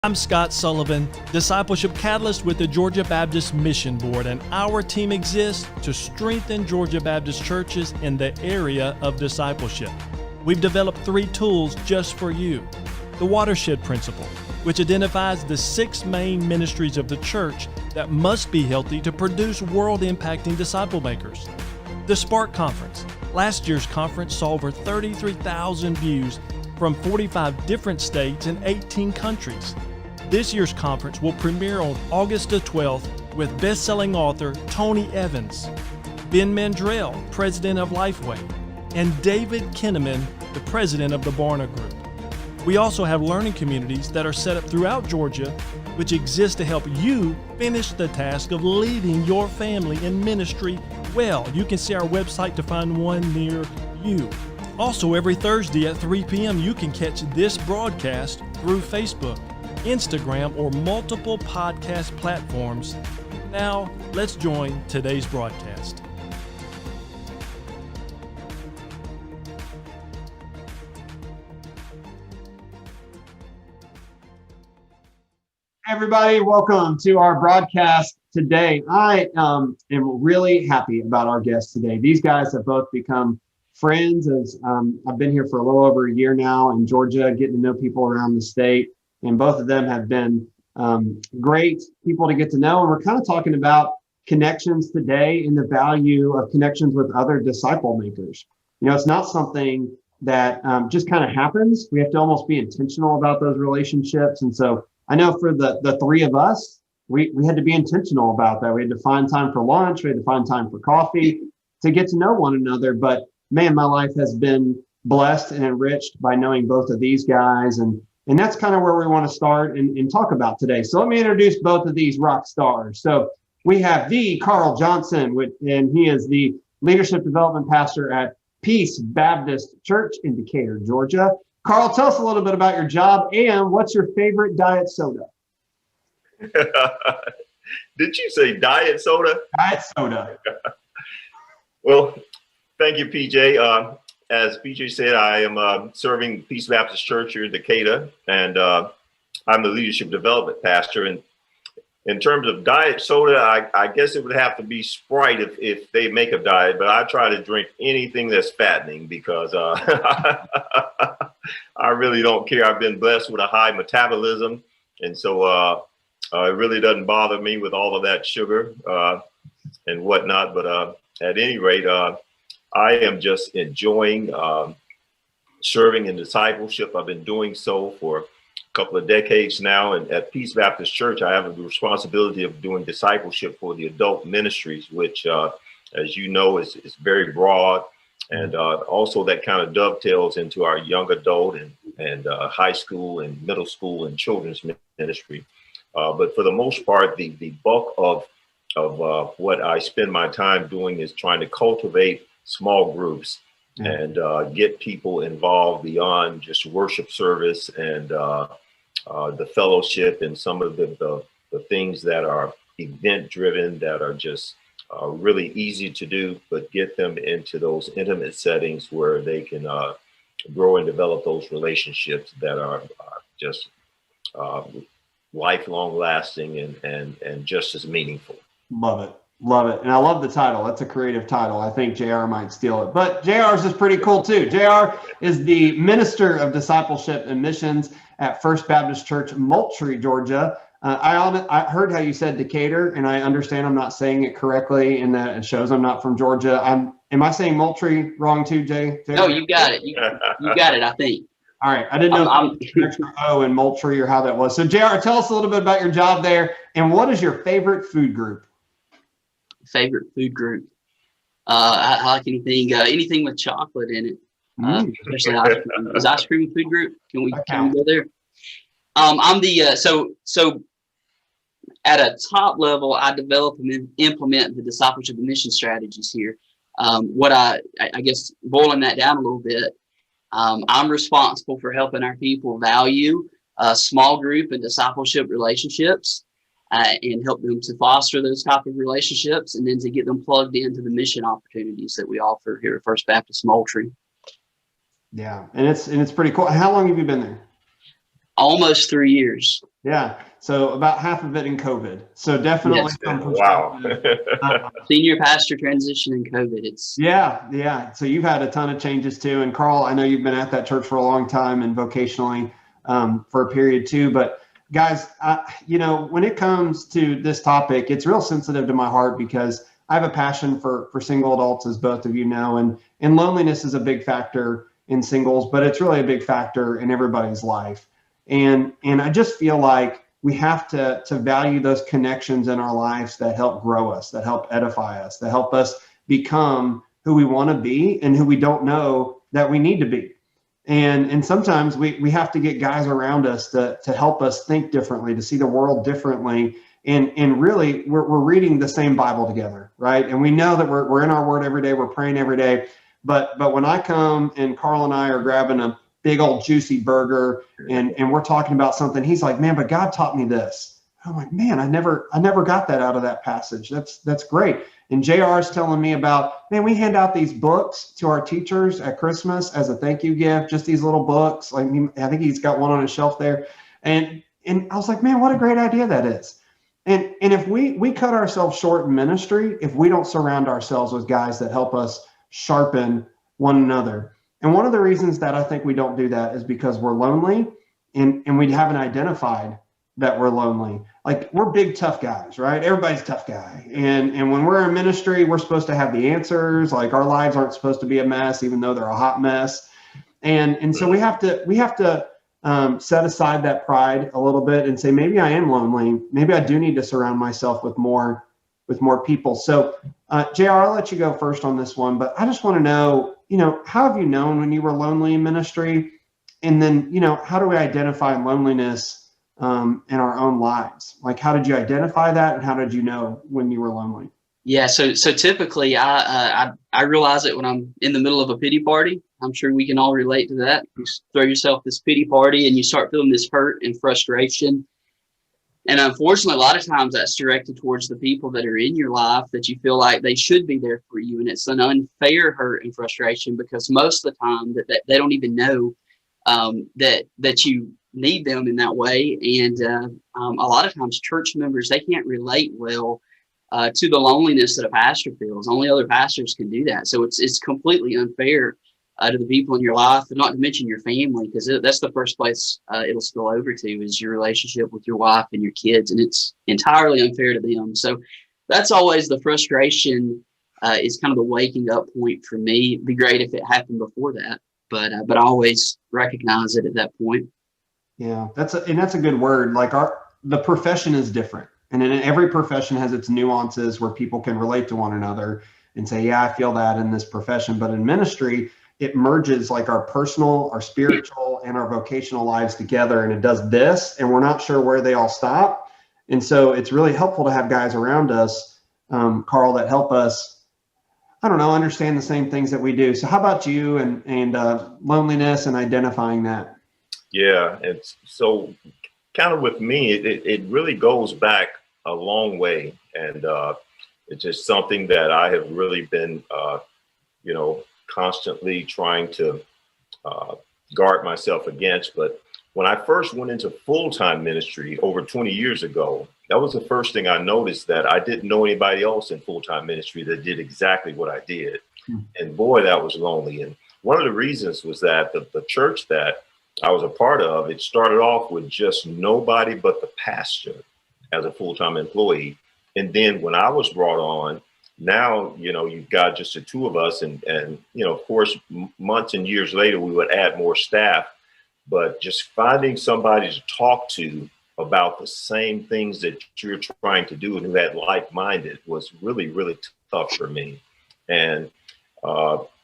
I'm Scott Sullivan, Discipleship Catalyst with the Georgia Baptist Mission Board, and our team exists to strengthen Georgia Baptist churches in the area of discipleship. We've developed 3 tools just for you. The Watershed Principle, which identifies the 6 main ministries of the church that must be healthy to produce world-impacting disciple makers. The Spark Conference. Last year's conference saw over 33,000 views from 45 different states and 18 countries. This year's conference will premiere on August the 12th with best-selling author Tony Evans, Ben Mandrell, president of Lifeway, and David Kinnaman, the president of the Barna Group. We also have learning communities that are set up throughout Georgia, which exist to help you finish the task of leading your family in ministry well. You can see our website to find one near you. Also, every Thursday at 3 p.m., you can catch this broadcast through Facebook, Instagram, or multiple podcast platforms. Now, let's join today's broadcast. Hey everybody, welcome to our broadcast today. I am really happy about our guests today. These guys have both become friends as I've been here for a little over a year now in Georgia, getting to know people around the state. And both of them have been great people to get to know. And we're kind of talking about connections today and the value of connections with other disciple makers. You know, it's not something that just kind of happens. We have to almost be intentional about those relationships. And so I know for the 3 of us, we had to be intentional about that. We had to find time for lunch. We had to find time for coffee to get to know one another. But man, my life has been blessed and enriched by knowing both of these guys. And that's kind of where we want to start and talk about today. So let me introduce both of these rock stars. So we have the Carl Johnson, and he is the leadership development pastor at Peace Baptist Church in Decatur, Georgia. Carl, tell us a little bit about your job and what's your favorite diet soda? Did you say diet soda? Diet soda. Well, thank you, PJ. As PJ said, I am serving Peace Baptist Church here in Decatur, and I'm the leadership development pastor. And in terms of diet soda, I guess it would have to be Sprite if they make a diet, but I try to drink anything that's fattening because I really don't care. I've been blessed with a high metabolism, and so it really doesn't bother me with all of that sugar and whatnot. But at any rate, I am just enjoying serving in discipleship. I've been doing so for a couple of decades now. And at Peace Baptist Church, I have the responsibility of doing discipleship for the adult ministries, which, as you know, is very broad. And also that kind of dovetails into our young adult and high school and middle school and children's ministry. But for the most part, the bulk of what I spend my time doing is trying to cultivate small groups and get people involved beyond just worship service and the fellowship and some of the things that are event driven that are just really easy to do, but get them into those intimate settings where they can grow and develop those relationships that are just lifelong lasting and just as meaningful. Love it. Love it. And I love the title. That's a creative title. I think JR might steal it, but JR's is pretty cool too. JR is the Minister of Discipleship and Missions at First Baptist Church, Moultrie, Georgia. I heard how you said Decatur, and I understand I'm not saying it correctly, and that it shows I'm not from Georgia. Am I saying Moultrie wrong too, Jay? No, you got it. You got it, I think. All right. I didn't know if extra O in Moultrie or how that was. So JR, tell us a little bit about your job there, and what is your favorite food group? Favorite food group. I like anything with chocolate in it, especially ice cream. Is ice cream a food group? Can we go there? I'm the so at a top level, I develop and implement the discipleship and mission strategies here. What I guess boiling that down a little bit, I'm responsible for helping our people value small group and discipleship relationships. And help them to foster those type of relationships, and then to get them plugged into the mission opportunities that we offer here at First Baptist Moultrie. Yeah, and it's pretty cool. How long have you been there? Almost 3 years. Yeah. So about half of it in COVID. So definitely Yes. some Wow. perspective. Senior pastor transition in COVID. It's Yeah. So you've had a ton of changes too. And Carl, I know you've been at that church for a long time and vocationally for a period too. But guys, when it comes to this topic, it's real sensitive to my heart because I have a passion for single adults, as both of you know, and loneliness is a big factor in singles, but it's really a big factor in everybody's life. And I just feel like we have to value those connections in our lives that help grow us, that help edify us, that help us become who we want to be and who we don't know that we need to be. And sometimes we have to get guys around us to help us think differently, to see the world differently. And really, we're reading the same Bible together, right? And we know that we're in our word every day, we're praying every day. But when I come and Carl and I are grabbing a big old juicy burger and we're talking about something, he's like, man, but God taught me this. I'm like, man, I never got that out of that passage. That's great. And JR is telling me about, man, we hand out these books to our teachers at Christmas as a thank you gift, just these little books. Like, I think he's got one on his shelf there. And I was like, man, what a great idea that is. And if we cut ourselves short in ministry, if we don't surround ourselves with guys that help us sharpen one another. And one of the reasons that I think we don't do that is because we're lonely and we haven't identified that we're lonely. Like, we're big, tough guys, right? Everybody's a tough guy. And when we're in ministry, we're supposed to have the answers. Like, our lives aren't supposed to be a mess, even though they're a hot mess. And so we have to set aside that pride a little bit and say, maybe I am lonely. Maybe I do need to surround myself with more people. So JR, I'll let you go first on this one, but I just want to know, how have you known when you were lonely in ministry? And then, how do we identify loneliness in our own lives? Like, how did you identify that? And how did you know when you were lonely? Yeah. So typically I realize it when I'm in the middle of a pity party. I'm sure we can all relate to that. You throw yourself this pity party and you start feeling this hurt and frustration. And unfortunately, a lot of times that's directed towards the people that are in your life that you feel like they should be there for you. And it's an unfair hurt and frustration because most of the time that they don't even know that you need them in that way. And a lot of times church members, they can't relate well to the loneliness that a pastor feels. Only other pastors can do that. So it's completely unfair to the people in your life, and not to mention your family, because that's the first place it'll spill over to is your relationship with your wife and your kids, and it's entirely unfair to them. So that's always the frustration is kind of the waking up point for me. It'd be great if it happened before that, but I always recognize it at that point. Yeah, that's a good word. Like, the profession is different, and in every profession has its nuances where people can relate to one another and say, yeah, I feel that in this profession. But in ministry, it merges like our personal, our spiritual, and our vocational lives together. And it does this, and we're not sure where they all stop. And so it's really helpful to have guys around us, Carl, that help us, I don't know, understand the same things that we do. So how about you and loneliness and identifying that? Yeah. It's so kind of with me, it really goes back a long way. And it's just something that I have really been, constantly trying to guard myself against. But when I first went into full-time ministry over 20 years ago, that was the first thing I noticed, that I didn't know anybody else in full-time ministry that did exactly what I did. And boy, that was lonely. And one of the reasons was that the church that I was a part of, it started off with just nobody but the pastor as a full-time employee. And then when I was brought on, now, you've got just the two of us, and of course, months and years later, we would add more staff. But just finding somebody to talk to about the same things that you're trying to do and who had like-minded was really, really tough for me. And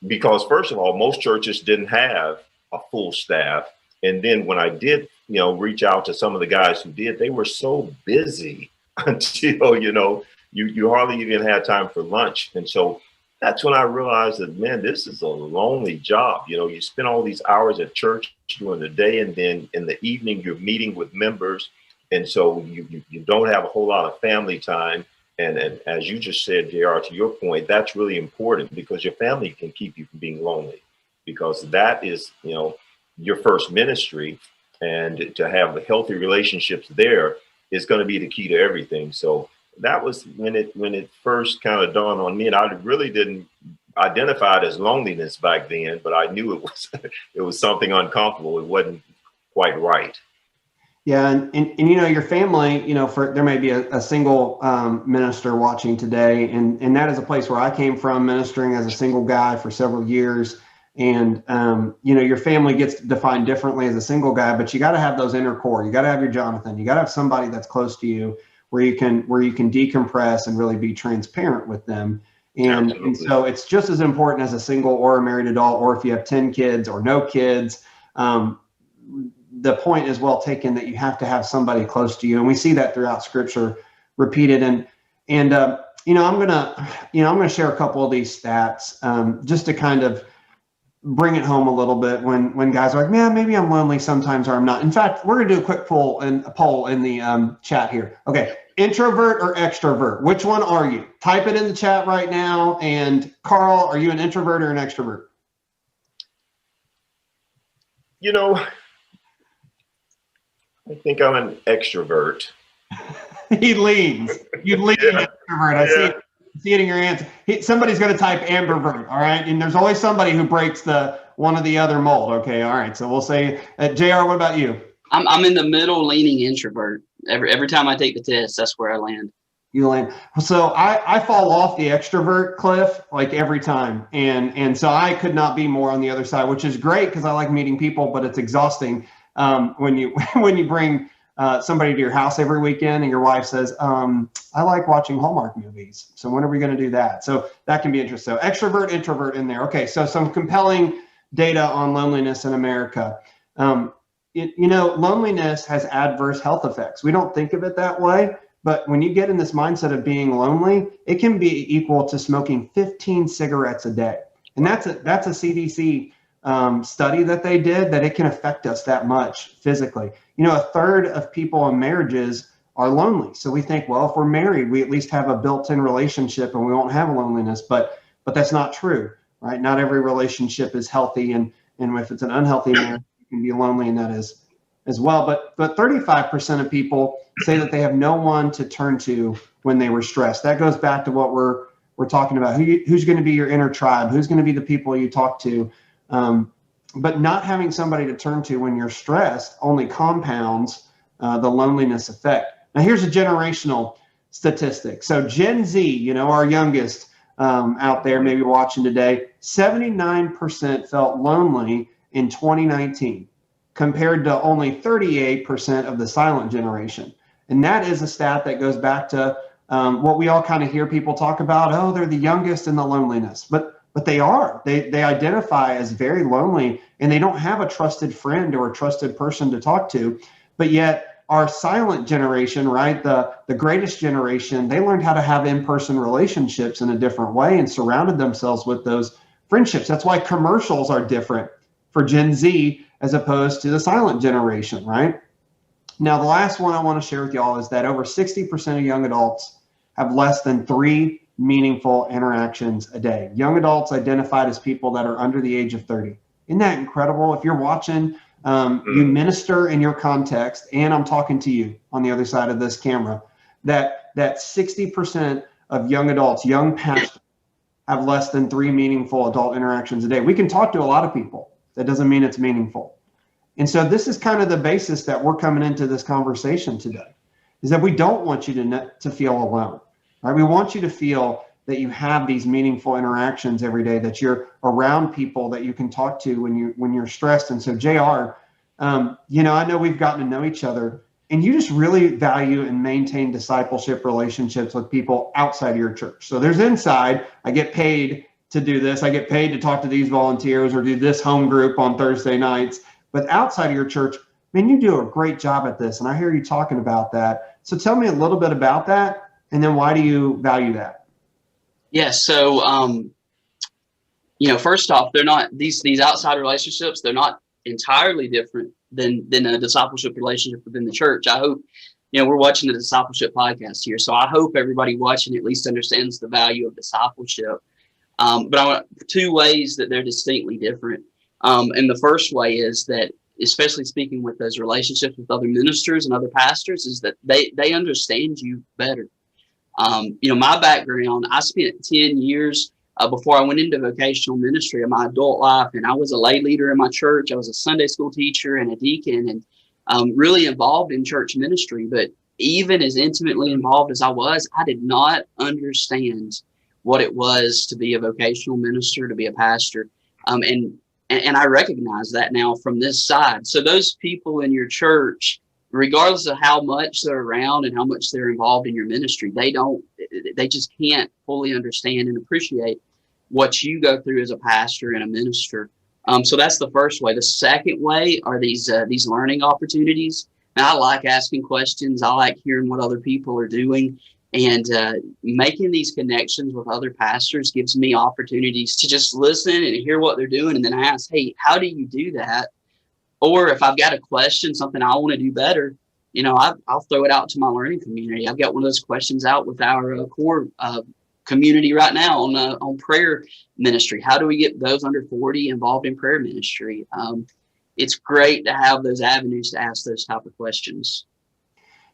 because, first of all, most churches didn't have a full staff. And then when I did, reach out to some of the guys who did, they were so busy until, you hardly even had time for lunch. And so that's when I realized that, man, this is a lonely job. You spend all these hours at church during the day, and then in the evening, you're meeting with members. And so you don't have a whole lot of family time. And as you just said, JR, to your point, that's really important, because your family can keep you from being lonely, because that is, your first ministry. and to have healthy relationships there is going to be the key to everything. So that was when it first kind of dawned on me, and I really didn't identify it as loneliness back then, but I knew it was it was something uncomfortable. It wasn't quite right. Yeah, and you know, your family, you know, there may be a single minister watching today, and that is a place where I came from, ministering as a single guy for several years. And you know, your family gets defined differently as a single guy, but you got to have those inner core. You got to have your Jonathan. You got to have somebody that's close to you where you can decompress and really be transparent with them. And so it's just as important as a single or a married adult, or if you have 10 kids or no kids. The point is well taken that you have to have somebody close to you, and we see that throughout Scripture repeated. And you know, I'm gonna share a couple of these stats just to kind of bring it home a little bit when guys are like, man, maybe I'm lonely sometimes or I'm not. In fact, we're gonna do a quick poll in the chat here. Okay, introvert or extrovert? Which one are you? Type it in the chat right now. And Carl, are you an introvert or an extrovert? You know, I think I'm an extrovert. He leans. You lean extrovert. I see it in your answer. Somebody's going to type ambivert, all right? And there's always somebody who breaks the one or the other mold. Okay, all right. So we'll say, JR, what about you? I'm in the middle, leaning introvert. Every time I take the test, that's where I land. You land. So I fall off the extrovert cliff like every time, and so I could not be more on the other side, which is great because I like meeting people, but it's exhausting. When you bring somebody to your house every weekend and your wife says, I like watching Hallmark movies, so when are we going to do that? So that can be interesting. So extrovert, introvert in there. Okay, so some compelling data on loneliness in America. You know, loneliness has adverse health effects. We don't think of it that way, but when you get in this mindset of being lonely, it can be equal to smoking 15 cigarettes a day. And that's a CDC study that they did, that it can affect us that much physically. You know, a third of people in marriages are lonely. So we think, well, if we're married, we at least have a built-in relationship and we won't have loneliness, but that's not true, right? Not every relationship is healthy, and if it's an unhealthy marriage, you can be lonely, and that is as well. But 35% of people say that they have no one to turn to when they were stressed. That goes back to what we're talking about. Who's going to be your inner tribe? Who's going to be the people you talk to? But not having somebody to turn to when you're stressed only compounds the loneliness effect. Now, here's a generational statistic. So Gen Z, you know, our youngest out there maybe watching today, 79% felt lonely in 2019, compared to only 38% of the silent generation. And that is a stat that goes back to what we all kind of hear people talk about. Oh, they're the youngest in the loneliness. But they are. They identify as very lonely, and they don't have a trusted friend or a trusted person to talk to. But yet our silent generation, right, the greatest generation, they learned how to have in-person relationships in a different way and surrounded themselves with those friendships. That's why commercials are different for Gen Z as opposed to the silent generation, right? Now, the last one I want to share with y'all is that over 60% of young adults have less than 3 meaningful interactions a day. Young adults identified as people that are under the age of 30. Isn't that incredible? If you're watching, you minister in your context, and I'm talking to you on the other side of this camera, that 60% of young adults, young pastors, have less than 3 meaningful adult interactions a day. We can talk to a lot of people. That doesn't mean it's meaningful. And so this is kind of the basis that we're coming into this conversation today, is that we don't want you to feel alone. Right? We want you to feel that you have these meaningful interactions every day, that you're around people that you can talk to when you're stressed. And so, JR, you know, I know we've gotten to know each other, and you just really value and maintain discipleship relationships with people outside of your church. So there's inside, I get paid to do this. I get paid to talk to these volunteers or do this home group on Thursday nights. But outside of your church, man, you do a great job at this. And I hear you talking about that. So tell me a little bit about that. And then why do you value that? Yeah. So, you know, first off, they're not these outside relationships. They're not entirely different than a discipleship relationship within the church. I hope, you know, we're watching the discipleship podcast here. So I hope everybody watching at least understands the value of discipleship. But I want 2 ways that they're distinctly different. And the first way is that especially speaking with those relationships with other ministers and other pastors, is that they understand you better. My background, I spent 10 years before I went into vocational ministry in my adult life, and I was a lay leader in my church. I was a Sunday school teacher and a deacon, and really involved in church ministry. But even as intimately involved as I was, I did not understand what it was to be a vocational minister, to be a pastor. And I recognize that now from this side. So those people in your church, regardless of how much they're around and how much they're involved in your ministry, they just can't fully understand and appreciate what you go through as a pastor and a minister. So that's the first way. The second way are these learning opportunities. And I like asking questions. I like hearing what other people are doing, and making these connections with other pastors gives me opportunities to just listen and hear what they're doing, and then ask, hey, how do you do that? Or if I've got a question, something I want to do better, I'll throw it out to my learning community. I've got one of those questions out with our core community right now on prayer ministry. How do we get those under 40 involved in prayer ministry? It's great to have those avenues to ask those type of questions.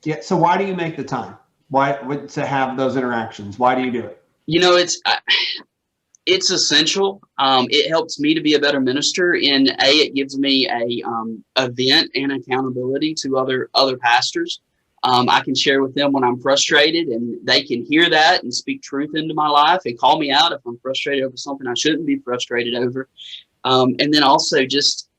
Yeah. So why do you make the time? Why to have those interactions? Why do you do it? It's essential. It helps me to be a better minister. It gives me a vent and accountability to other pastors. I can share with them when I'm frustrated, and they can hear that and speak truth into my life and call me out if I'm frustrated over something I shouldn't be frustrated over. And then also just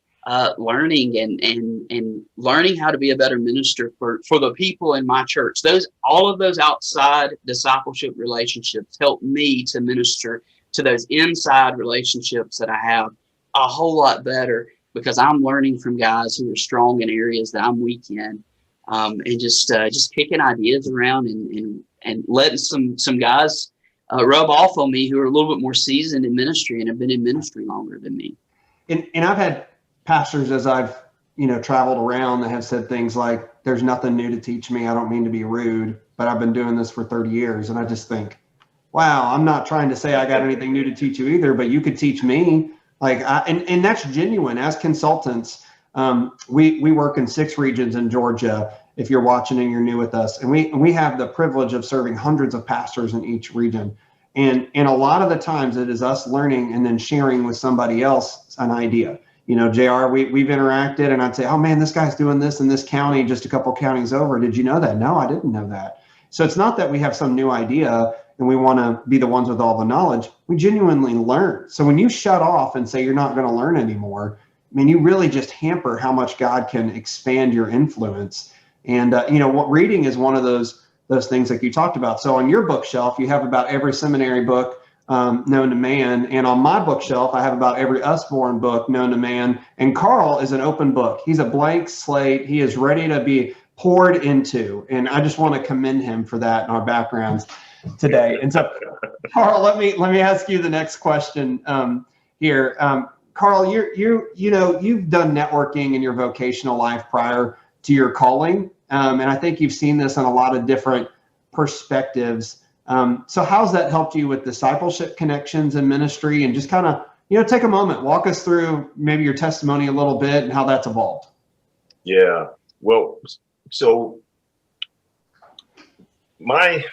learning and learning how to be a better minister for the people in my church. All of those outside discipleship relationships help me to minister to those inside relationships that I have a whole lot better, because I'm learning from guys who are strong in areas that I'm weak in, and just kicking ideas around and letting some guys rub off on me who are a little bit more seasoned in ministry and have been in ministry longer than me. And I've had pastors, as I've traveled around, that have said things like, "There's nothing new to teach me. I don't mean to be rude, but I've been doing this for 30 years." And I just think, wow, I'm not trying to say I got anything new to teach you either, but you could teach me. And that's genuine. As consultants, we work in 6 regions in Georgia. If you're watching and you're new with us, and we have the privilege of serving hundreds of pastors in each region. And a lot of the times it is us learning and then sharing with somebody else an idea. JR, we've interacted, and I'd say, oh man, this guy's doing this in this county, just a couple counties over. Did you know that? No, I didn't know that. So it's not that we have some new idea and we want to be the ones with all the knowledge. We genuinely learn. So when you shut off and say you're not going to learn anymore, you really just hamper how much God can expand your influence. And what reading is one of those things like you talked about. So on your bookshelf, you have about every seminary book known to man. And on my bookshelf, I have about every Usborne book known to man. And Carl is an open book. He's a blank slate. He is ready to be poured into. And I just want to commend him for that in our backgrounds today. And so, Carl, let me ask you the next question here. Carl, you've done networking in your vocational life prior to your calling. And I think you've seen this in a lot of different perspectives. So how's that helped you with discipleship connections and ministry? And just kind of, take a moment, walk us through maybe your testimony a little bit and how that's evolved. Yeah, well, so my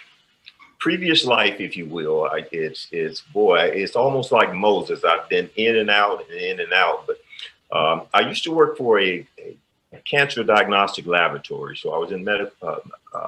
previous life, if you will, it's almost like Moses. I've been in and out and in and out. But I used to work for a cancer diagnostic laboratory. So I was in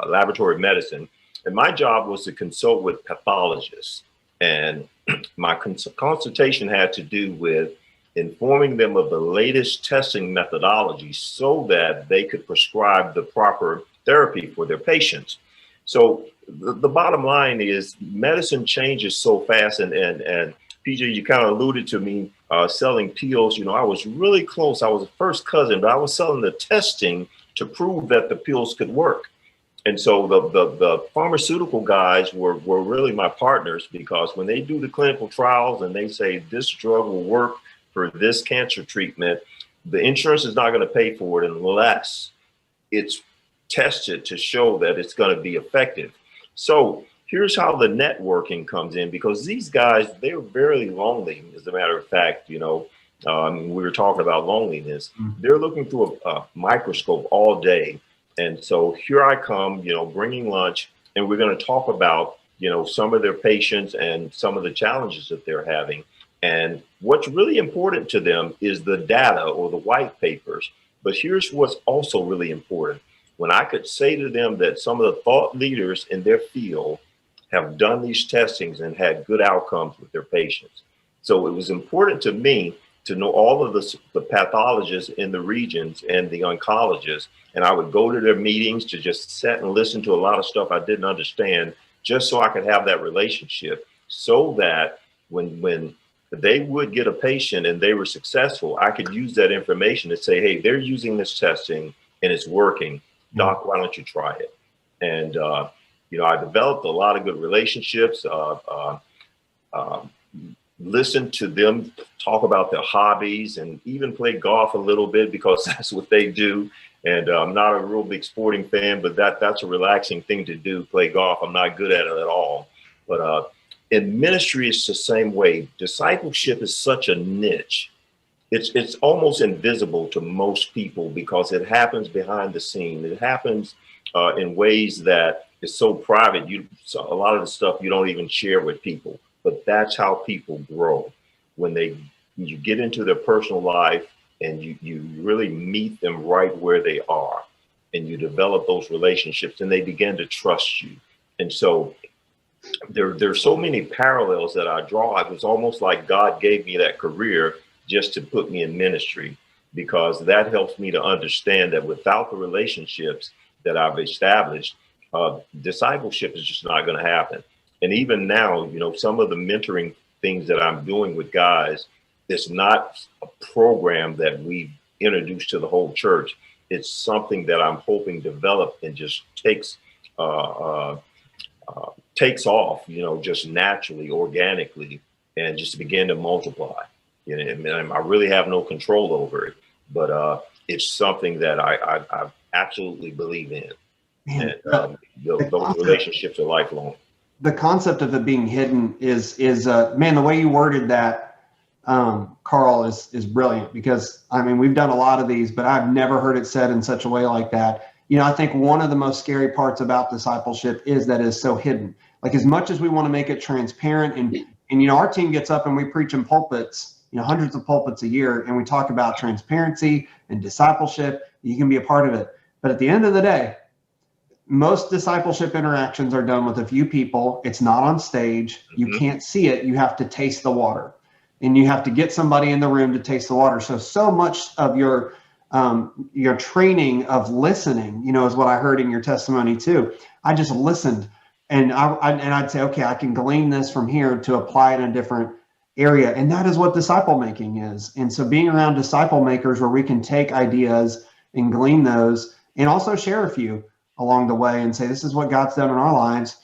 laboratory medicine, and my job was to consult with pathologists. And my consultation had to do with informing them of the latest testing methodology so that they could prescribe the proper therapy for their patients. So the bottom line is medicine changes so fast. And PJ, you kind of alluded to me selling pills. I was really close. I was a first cousin, but I was selling the testing to prove that the pills could work. And so the pharmaceutical guys were really my partners, because when they do the clinical trials and they say this drug will work for this cancer treatment, the insurance is not going to pay for it unless it's tested to show that it's going to be effective. So here's how the networking comes in, because these guys, they're very lonely. As a matter of fact, We were talking about loneliness. They're looking through a microscope all day. And so here I come, bringing lunch, and we're going to talk about, some of their patients and some of the challenges that they're having. And what's really important to them is the data or the white papers. But here's what's also really important. When I could say to them that some of the thought leaders in their field have done these testings and had good outcomes with their patients. So it was important to me to know all of the pathologists in the regions and the oncologists. And I would go to their meetings to just sit and listen to a lot of stuff I didn't understand, just so I could have that relationship, so that when they would get a patient and they were successful, I could use that information to say, hey, they're using this testing and it's working. Doc, why don't you try it? And, I developed a lot of good relationships, listened to them talk about their hobbies, and even play golf a little bit because that's what they do. And I'm not a real big sporting fan, but that's a relaxing thing to do, play golf. I'm not good at it at all. But in ministry, it's the same way. Discipleship is such a niche. It's almost invisible to most people because it happens behind the scene. It happens in ways that is so private. A lot of the stuff you don't even share with people. But that's how people grow, when you get into their personal life and you really meet them right where they are, and you develop those relationships and they begin to trust you. And so there's so many parallels that I draw. It was almost like God gave me that career just to put me in ministry, because that helps me to understand that without the relationships that I've established, discipleship is just not going to happen. And even now, some of the mentoring things that I'm doing with guys, it's not a program that we introduced to the whole church. It's something that I'm hoping develop and just takes off, just naturally, organically, and just begin to multiply. And I really have no control over it, but it's something that I absolutely believe in. Man, and those relationships are lifelong. The concept of it being hidden is man, the way you worded that, Carl, is brilliant, because we've done a lot of these, but I've never heard it said in such a way like that. I think one of the most scary parts about discipleship is that it's so hidden. Like, as much as we want to make it transparent, and our team gets up and we preach in pulpits, hundreds of pulpits a year, and we talk about transparency and discipleship. You can be a part of it. But at the end of the day, most discipleship interactions are done with a few people. It's not on stage. You can't see it. You have to taste the water, and you have to get somebody in the room to taste the water. So much of your training of listening, is what I heard in your testimony too. I just listened, and I'd say, okay, I can glean this from here to apply it in a different area. And that is what disciple making is. And so being around disciple makers where we can take ideas and glean those, and also share a few along the way and say, this is what God's done in our lives,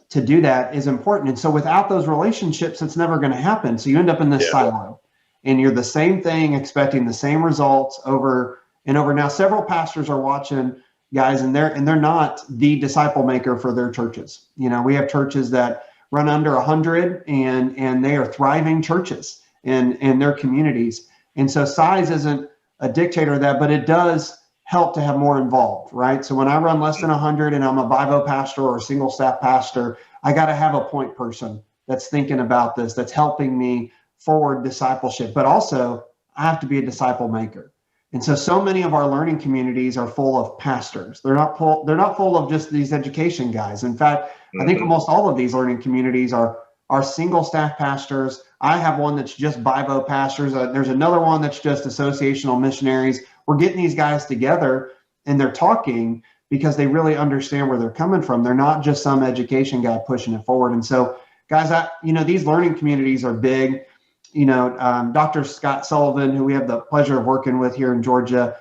to do that is important. And so without those relationships, it's never going to happen. So you end up in this silo, and you're the same thing, expecting the same results over and over. Now, several pastors are watching, guys, and they're not the disciple maker for their churches. We have churches that run under 100, and they are thriving churches in their communities. And so size isn't a dictator of that, but it does help to have more involved, right? So when I run less than 100 and I'm a Bible pastor or a single staff pastor, I got to have a point person that's thinking about this, that's helping me forward discipleship. But also, I have to be a disciple maker. And so many of our learning communities are full of pastors. They're not full of just these education guys. In fact, I think almost all of these learning communities are single staff pastors. I have one that's just Bible pastors. There's another one that's just associational missionaries. We're getting these guys together, and they're talking because they really understand where they're coming from. They're not just some education guy pushing it forward. And so, guys, these learning communities are big. Dr. Scott Sullivan, who we have the pleasure of working with here in Georgia,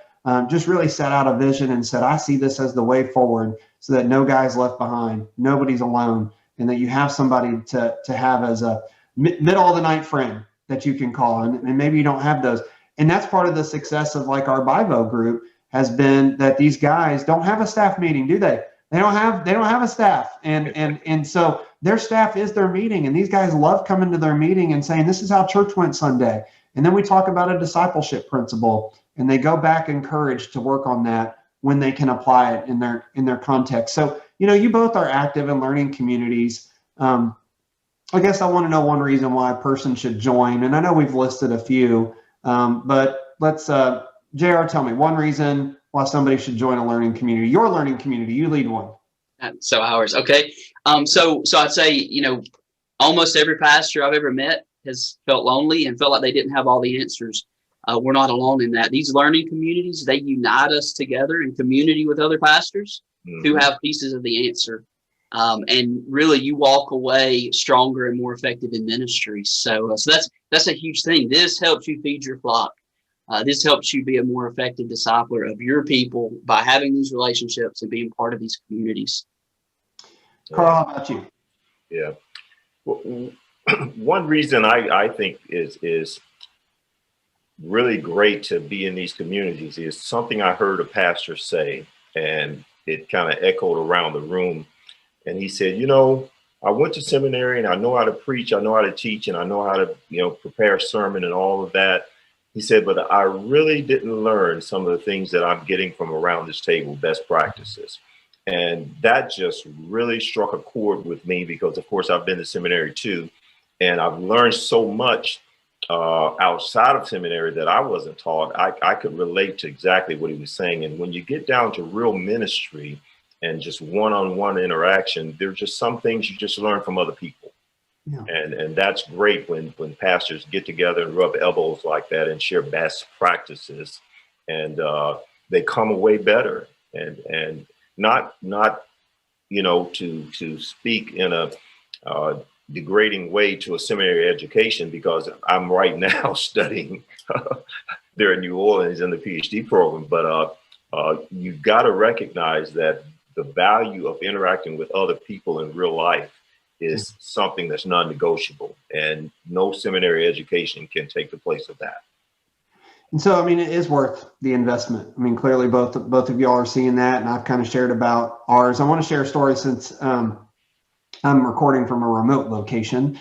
just really set out a vision and said, I see this as the way forward, so that no guy's left behind, nobody's alone, and that you have somebody to have as a middle of the night friend that you can call. And maybe you don't have those. And that's part of the success of like our Bivo group has been that these guys don't have a staff meeting, do they? They don't have a staff. And so their staff is their meeting. And these guys love coming to their meeting and saying, this is how church went Sunday. And then we talk about a discipleship principle, and they go back encouraged to work on that when they can apply it in their context. So, you both are active in learning communities. I guess I want to know one reason why a person should join. And I know we've listed a few, but let's, JR, tell me one reason why somebody should join a learning community. Your learning community, you lead one. So ours, okay. So I'd say, almost every pastor I've ever met has felt lonely and felt like they didn't have all the answers. We're not alone in that. These learning communities, they unite us together in community with other pastors who have pieces of the answer. And really, you walk away stronger and more effective in ministry. So that's a huge thing. This helps you feed your flock. This helps you be a more effective discipler of your people by having these relationships and being part of these communities. Carl, how about you? Yeah. Well, one reason I think is really great to be in these communities is something I heard a pastor say, and it kind of echoed around the room. And he said, I went to seminary and I know how to preach, I know how to teach, and I know how to, prepare a sermon and all of that. He said, but I really didn't learn some of the things that I'm getting from around this table, best practices. And that just really struck a chord with me because, of course, I've been to seminary too. And I've learned so much outside of seminary that I wasn't taught. I could relate to exactly what he was saying. And when you get down to real ministry and just one-on-one interaction, there's just some things you just learn from other people. Yeah. And that's great when pastors get together and rub elbows like that and share best practices, and they come away better and not to speak in a degrading way to a seminary education, because I'm right now studying there in New Orleans in the PhD program. But you've got to recognize that the value of interacting with other people in real life is something that's non-negotiable, and no seminary education can take the place of that. And so, it is worth the investment. Clearly both of y'all are seeing that, and I've kind of shared about ours. I want to share a story since I'm recording from a remote location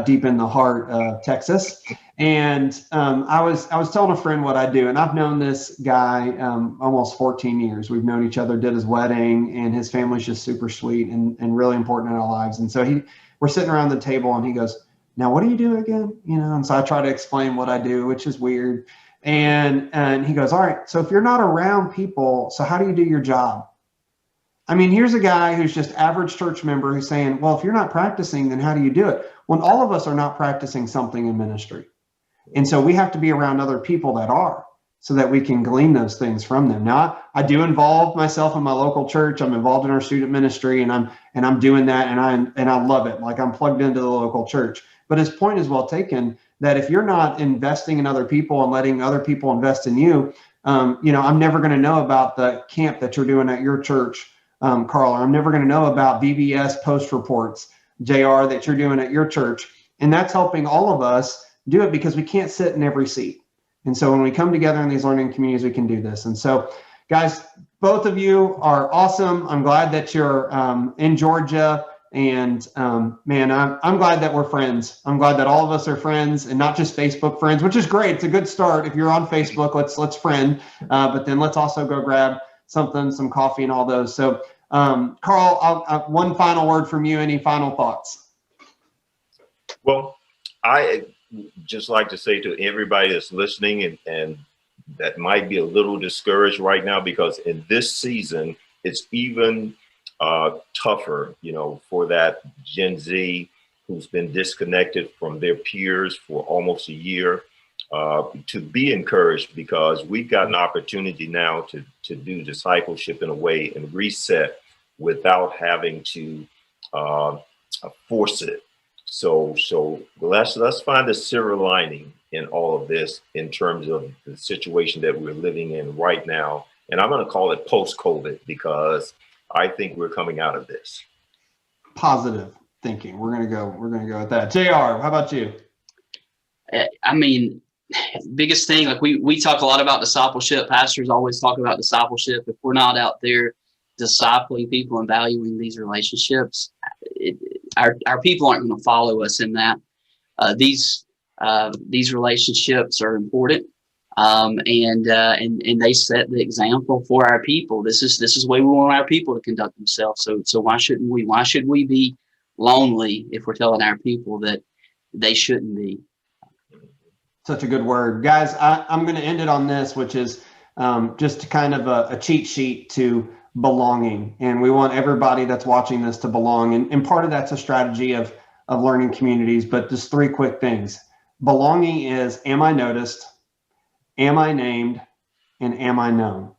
deep in the heart of Texas. And I was telling a friend what I do, and I've known this guy almost 14 years. We've known each other, did his wedding, and his family's just super sweet and really important in our lives. And so we're sitting around the table, and he goes, "Now, what do you do again?" And so I try to explain what I do, which is weird. And he goes, "All right, so if you're not around people, so how do you do your job?" Here's a guy who's just average church member who's saying, well, if you're not practicing, then how do you do it? When all of us are not practicing something in ministry. And so we have to be around other people that are, so that we can glean those things from them. Now, I do involve myself in my local church. I'm involved in our student ministry, and I'm doing that, and I love it. Like, I'm plugged into the local church. But his point is well taken, that if you're not investing in other people and letting other people invest in you, I'm never going to know about the camp that you're doing at your church, Carl, or I'm never going to know about VBS post reports, JR, that you're doing at your church. And that's helping all of us do it, because we can't sit in every seat. And so when we come together in these learning communities, we can do this. And so, guys, both of you are awesome. I'm glad that you're in Georgia. And man, I'm glad that we're friends. I'm glad that all of us are friends, and not just Facebook friends, which is great. It's a good start. If you're on Facebook, let's friend. But then let's also go grab something, some coffee and all those. So Carl, I'll one final word from you. Any final thoughts? Well, I just like to say to everybody that's listening and that might be a little discouraged right now, because in this season, it's even tougher, for that Gen Z who's been disconnected from their peers for almost a year, to be encouraged, because we've got an opportunity now to do discipleship in a way and reset without having to force it. So let's find a silver lining in all of this in terms of the situation that we're living in right now. And I'm going to call it post-COVID, because I think we're coming out of this. Positive thinking. We're going to go with that. JR, how about you? Biggest thing, like we talk a lot about discipleship. Pastors always talk about discipleship. If we're not out there discipling people and valuing these relationships, our people aren't going to follow us in that. These These relationships are important. And they set the example for our people. This is the way we want our people to conduct themselves. So why shouldn't we? Why should we be lonely if we're telling our people that they shouldn't be? Such a good word, guys. I'm going to end it on this, which is just kind of a cheat sheet to belonging. And we want everybody that's watching this to belong. And part of that's a strategy of learning communities. But just 3 quick things. Belonging is, am I noticed? Am I named? And am I known?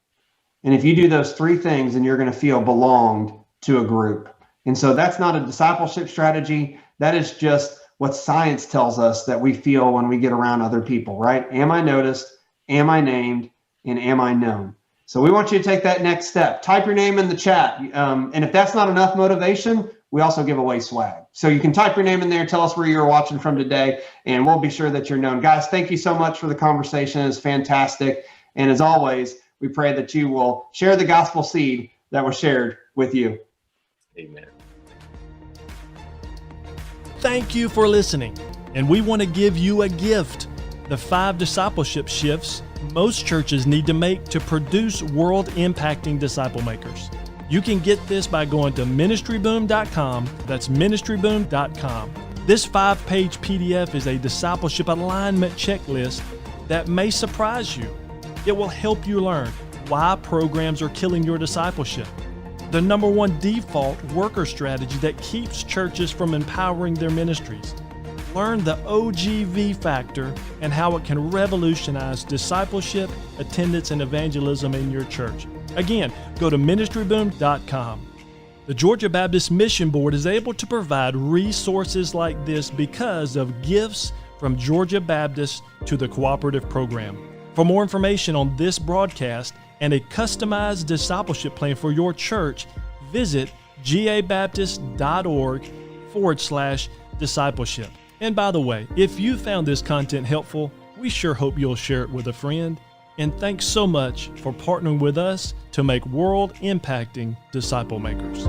And if you do those 3 things, then you're going to feel belonged to a group. And so that's not a discipleship strategy. That is just what science tells us that we feel when we get around other people, right? Am I noticed? Am I named? And am I known? So we want you to take that next step. Type your name in the chat. And if that's not enough motivation, we also give away swag. So you can type your name in there, tell us where you're watching from today, and we'll be sure that you're known. Guys, thank you so much for the conversation. It's fantastic. And as always, we pray that you will share the gospel seed that was shared with you. Amen. Thank you for listening. And we want to give you a gift, the 5 discipleship shifts most churches need to make to produce world-impacting disciple makers. You can get this by going to ministryboom.com. That's ministryboom.com. This 5-page PDF is a discipleship alignment checklist that may surprise you. It will help you learn why programs are killing your discipleship, the number 1 default worker strategy that keeps churches from empowering their ministries. Learn the OGV factor and how it can revolutionize discipleship, attendance, and evangelism in your church. Again, go to ministryboom.com. The Georgia Baptist Mission Board is able to provide resources like this because of gifts from Georgia Baptist to the cooperative program. For more information on this broadcast and a customized discipleship plan for your church, visit gabaptist.org/discipleship. And by the way, if you found this content helpful, we sure hope you'll share it with a friend. And thanks so much for partnering with us to make world-impacting disciple makers.